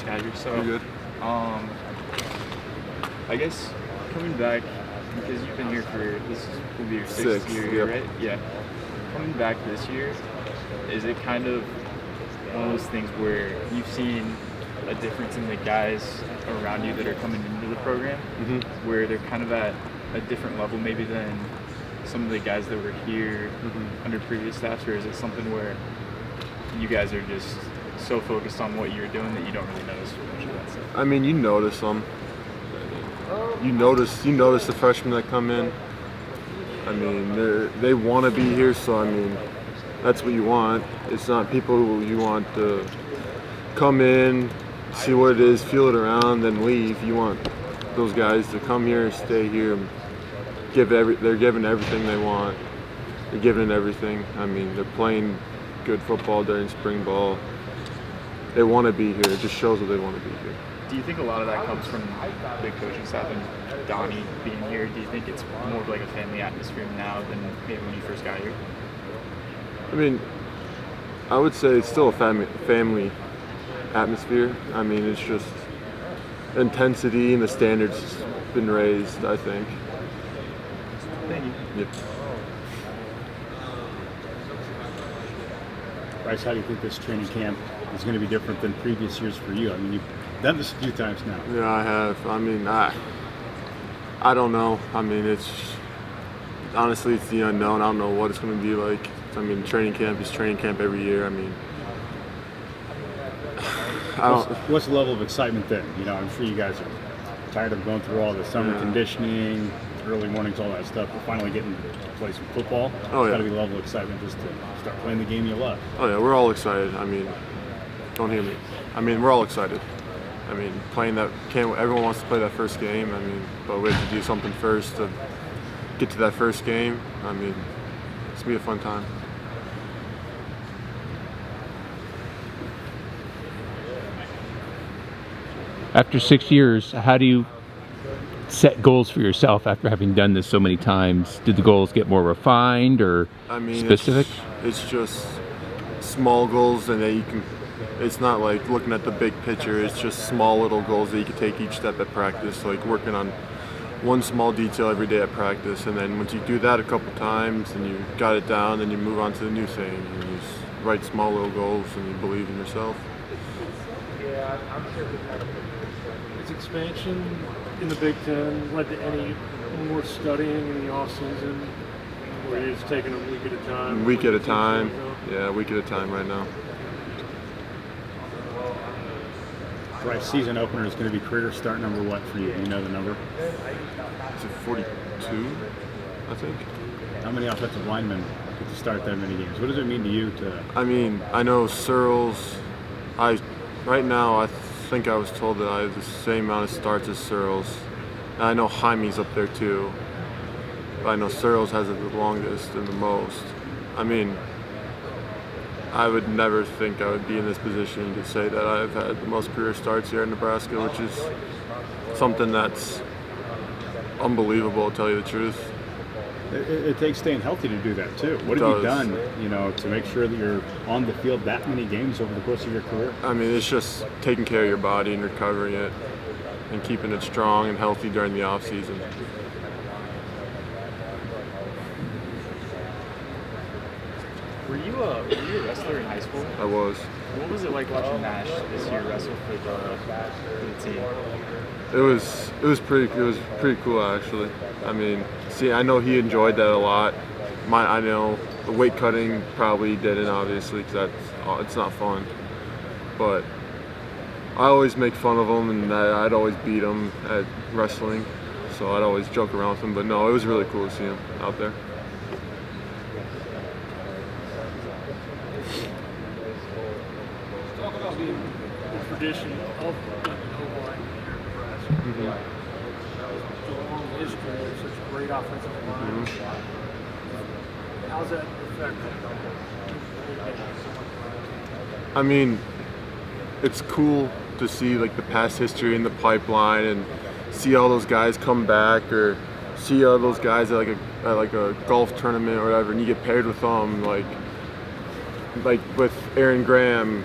just got here. So, You're good. I guess coming back, because you've been here this will be your sixth year, yep. right? Yeah. Coming back this year, is it kind of one of those things where you've seen a difference in the guys around you that are coming into the program, where they're kind of at a different level maybe than some of the guys that were here under previous staffs, or is it something where you guys are just so focused on what you're doing that you don't really notice much of that stuff? I mean, you notice them. You notice the freshmen that come in. I mean, they want to be here, so I mean, that's what you want. It's not people who you want to come in, see what it is, feel it around, then leave. You want those guys to come here, stay here, and they're giving everything they want. They're giving it everything. I mean, they're playing good football during spring ball. They want to be here. It just shows that they want to be here. Do you think a lot of that comes from the coaching staff and Donnie being here? Do you think it's more of like a family atmosphere now than maybe when you first got here? I mean, I would say it's still a family atmosphere. I mean, it's just intensity and the standards has been raised, I think. Thank you. Yep. Bryce, how do you think this training camp is going to be different than previous years for you? I mean, you've done this a few times now. Yeah, I have. I mean, I don't know. I mean, honestly, it's the unknown. I don't know what it's going to be like. I mean, training camp is training camp every year. I mean, What's the level of excitement then? You know, I'm sure you guys are tired of going through all the summer conditioning, early mornings, all that stuff. But finally getting to play some football. Oh, It's yeah. got to be a level of excitement just to start playing the game you love. Oh yeah, we're all excited. I mean, don't hear me. I mean, we're all excited. I mean, playing that everyone wants to play that first game. I mean, but we have to do something first to get to that first game. I mean, it's gonna be a fun time. After 6 years, how do you set goals for yourself after having done this so many times? Did the goals get more refined or specific? It's just small goals, and that you can. It's not like looking at the big picture. It's just small little goals that you can take each step at practice, like working on one small detail every day at practice, and then once you do that a couple times and you got it down, then you move on to the new thing. And you just write small little goals, and you believe in yourself. Is expansion in the Big Ten led to any more studying in the off season, or are you just taking a week at a time? Week at a time. Yeah, a week at a time right now. Bryce, season opener is going to be career start number what for you? Do you know the number? Is it 42? I think. How many offensive linemen get to start that many games? What does it mean to you to? I mean, I know Searles. Right now, I think I was told that I have the same amount of starts as Searles. And I know Jaime's up there too. But I know Searles has it the longest and the most. I mean, I would never think I would be in this position to say that I've had the most career starts here in Nebraska, which is something that's unbelievable, to tell you the truth. It takes staying healthy to do that too. What have you done, to make sure that you're on the field that many games over the course of your career? I mean, it's just taking care of your body and recovering it and keeping it strong and healthy during the off season. Were you a wrestler in high school? I was. What was it like watching Nash this year wrestle for the team? It was pretty cool actually. I mean, I know he enjoyed that a lot. I know the weight cutting probably didn't, obviously, because it's not fun. But I always make fun of him, and I'd always beat him at wrestling. So I'd always joke around with him. But no, it was really cool to see him out there. Talk about the tradition of the O-line here in Nebraska. Such a long history of such a great offensive line. How's that affect? I mean, it's cool to see like the past history in the pipeline and see all those guys come back, or see all those guys at like a golf tournament or whatever, and you get paired with them, like with Aaron Graham,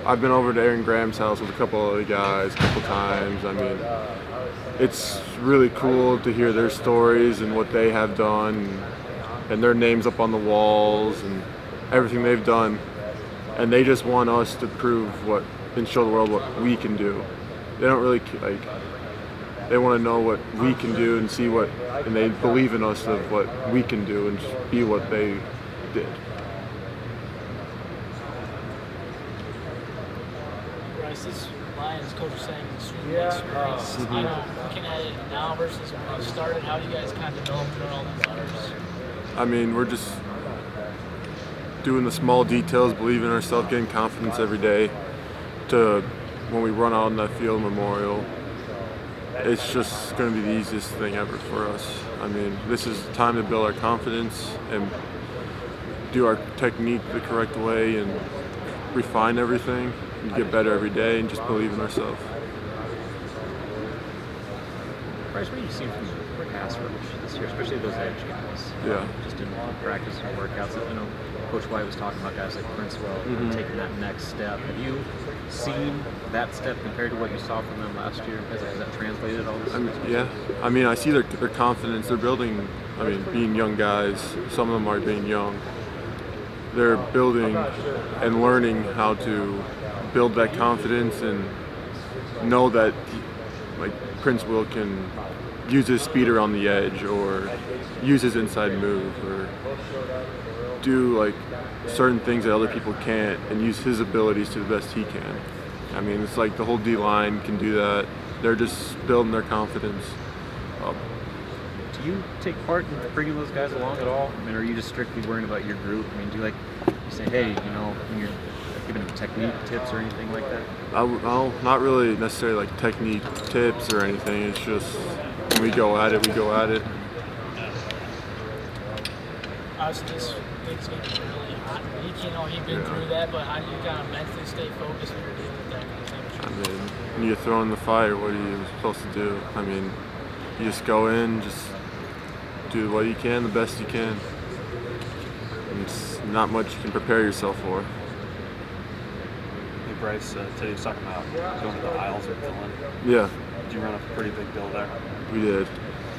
I've been over to Aaron Graham's house with a couple other guys a couple times. I mean, it's really cool to hear their stories and what they have done, and their names up on the walls and everything they've done. And they just want us to prove what and show the world what we can do. They don't really like. They want to know what we can do and see what, and they believe in us of what we can do and just be what they did. Bryce, this Lions coach was saying extremely experienced. You know, looking at it now versus when you started, how do you guys kind of develop through all these years? I mean, we're just doing the small details, believing in ourselves, getting confidence every day. To when we run out on that field Memorial, it's just going to be the easiest thing ever for us. I mean, this is time to build our confidence and do our technique the correct way and refine everything and get better every day and just believe in ourselves. Bryce, what have you seen from the pass rush this year, especially those edge guys? Yeah. Just in practice and workouts. I know Coach White was talking about guys like Princewell taking that next step. Have you seen that step compared to what you saw from them last year? Has that translated all this? Yeah. I mean, I see their confidence. They're building, I mean, being young guys, some of them are being young. They're building and learning how to build that confidence and know that, like, Prince Will can use his speeder on the edge or use his inside move or do like certain things that other people can't and use his abilities to the best he can. I mean, it's like the whole D-line can do that. They're just building their confidence up. Do you take part in bringing those guys along at all? I mean, are you just strictly worrying about your group? I mean, do you say, hey, you know, when you're giving them technique tips or anything like that? I'll not really necessarily like technique tips or anything. It's just when we go at it, we go at it. Obviously, this week's going to be really hot week. You know, you've been through that, but how do you kind of mentally stay focused when you're dealing with that kind of temperature? I mean, when you're throwing the fire, what are you supposed to do? I mean, you just go in, just do what you can, the best you can. And it's not much you can prepare yourself for. Hey Bryce, today you was talking about going to the aisles or filling. Yeah, Did you run up a pretty big bill there? we did.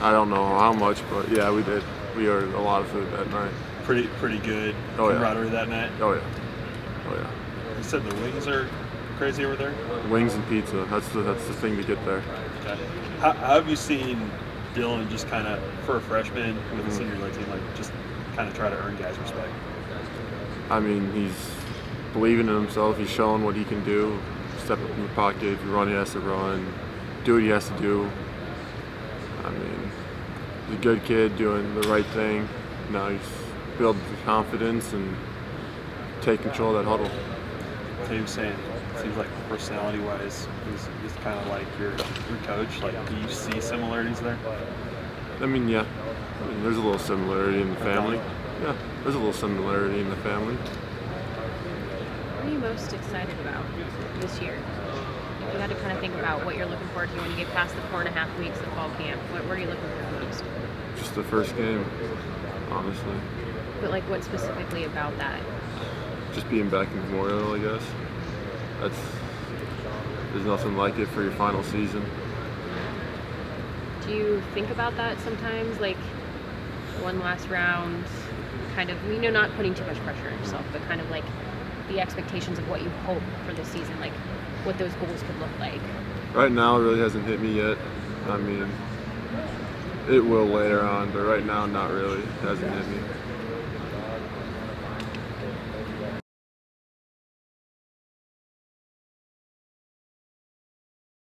I don't know how much, but yeah, we did. We ordered a lot of food that night. Pretty good Oh, yeah. camaraderie that night. Oh yeah, oh yeah. You said the wings are crazy over there? Wings and pizza. That's the thing to get there. Okay. How have you seen Dylan just kind of, for a freshman with a senior league team, like just kind of try to earn guys' respect? I mean, he's believing in himself. He's showing what he can do. Step up in the pocket. If you run, he has to run. Do what he has to do. I mean, he's a good kid doing the right thing. Now he's building confidence and take control of that huddle. So you were saying, it seems like personality-wise, he's kind of like your coach. Like, do you see similarities there? I mean, yeah. I mean, there's a little similarity in the family. Yeah, there's a little similarity in the family. What are you most excited about this year? You got to kind of think about what you're looking forward to when you get past the 4.5 weeks of fall camp. What are you looking for most? Just the first game, honestly. But like, what specifically about that? Just being back in Memorial, I guess. There's nothing like it for your final season. Do you think about that sometimes? Like, one last round, kind of, you know, not putting too much pressure on yourself, but kind of like the expectations of what you hope for this season, like what those goals could look like. Right now, it really hasn't hit me yet. I mean, it will later on, but right now, not really. It hasn't hit me.